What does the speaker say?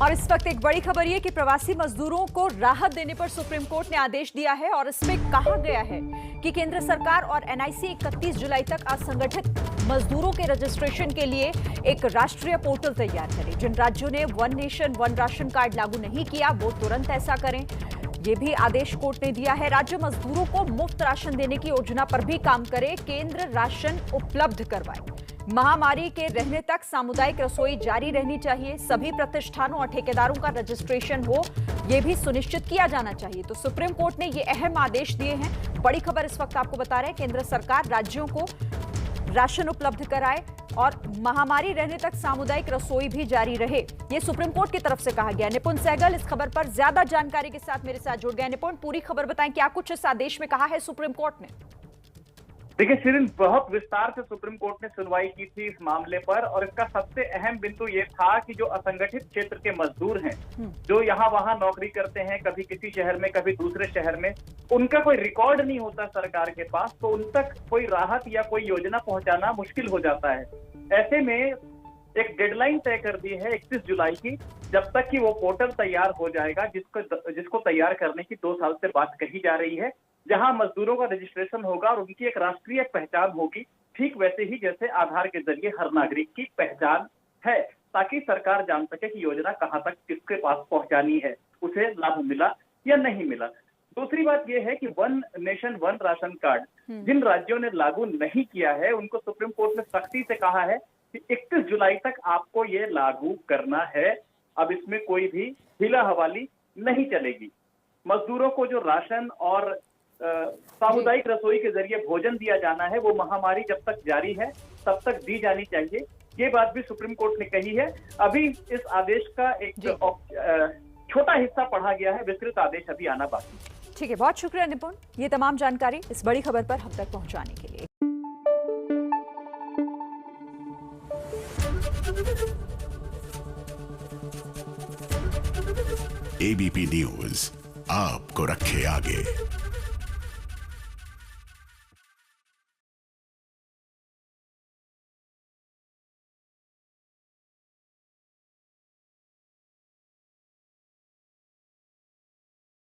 और इस वक्त एक बड़ी खबर ये कि प्रवासी मजदूरों को राहत देने पर सुप्रीम कोर्ट ने आदेश दिया है और इसमें कहा गया है कि केंद्र सरकार और एनआईसी 31 जुलाई तक असंगठित मजदूरों के रजिस्ट्रेशन के लिए एक राष्ट्रीय पोर्टल तैयार करे। जिन राज्यों ने one nation one ration card लागू नहीं किया वो तुरंत ऐसा करें, ये भी आदेश कोर्ट ने दिया है। राज्य मजदूरों को मुफ्त राशन देने की योजना पर भी काम करे, केंद्र राशन उपलब्ध करवाए। महामारी के रहने तक सामुदायिक रसोई जारी रहनी चाहिए, सभी प्रतिष्ठानों और ठेकेदारों का रजिस्ट्रेशन हो, यह भी सुनिश्चित किया जाना चाहिए। तो सुप्रीम कोर्ट ने ये अहम आदेश दिए हैं। बड़ी खबर इस वक्त आपको बता रहे हैं, केंद्र सरकार राज्यों को राशन उपलब्ध कराए और महामारी रहने तक सामुदायिक रसोई भी जारी रहे, ये सुप्रीम कोर्ट की तरफ से कहा गया। निपुण सहगल इस खबर पर ज्यादा जानकारी के साथ मेरे साथ जुड़ गए। निपुण, पूरी खबर बताएं, क्या कुछ इस आदेश में कहा है सुप्रीम कोर्ट ने? देखिए शिरीन, बहुत विस्तार से सुप्रीम कोर्ट ने सुनवाई की थी इस मामले पर और इसका सबसे अहम बिंदु ये था कि जो असंगठित क्षेत्र के मजदूर हैं, जो यहाँ वहाँ नौकरी करते हैं, कभी किसी शहर में कभी दूसरे शहर में, उनका कोई रिकॉर्ड नहीं होता सरकार के पास, तो उन तक कोई राहत या कोई योजना पहुंचाना मुश्किल हो जाता है। ऐसे में एक डेडलाइन तय कर दी है 31 जुलाई की, जब तक कि वो पोर्टल तैयार हो जाएगा, जिसको तैयार करने की 2 साल से बात कही जा रही है, जहां मजदूरों का रजिस्ट्रेशन होगा और उनकी एक राष्ट्रीय पहचान होगी, ठीक वैसे ही जैसे आधार के जरिए हर नागरिक की पहचान है, ताकि सरकार जान सके कि योजना कहां तक किसके पास पहुंचानी है, उसे लाभ मिला या नहीं मिला। दूसरी बात यह है कि one nation one ration card जिन राज्यों ने लागू नहीं किया है, उनको सुप्रीम कोर्ट ने सख्ती से कहा है कि 31 जुलाई तक आपको ये लागू करना है। अब इसमें कोई भी हिला हवाली नहीं चलेगी। मजदूरों को जो राशन और सामुदायिक रसोई के जरिए भोजन दिया जाना है, वो महामारी जब तक जारी है तब तक दी जानी चाहिए, ये बात भी सुप्रीम कोर्ट ने कही है। अभी इस आदेश का एक छोटा हिस्सा पढ़ा गया है, विस्तृत आदेश अभी आना बाकी है। ठीक है, बहुत शुक्रिया निपुण, ये तमाम जानकारी इस बड़ी खबर पर हम तक पहुंचाने के लिए। एबीपी न्यूज आपको रखे आगे।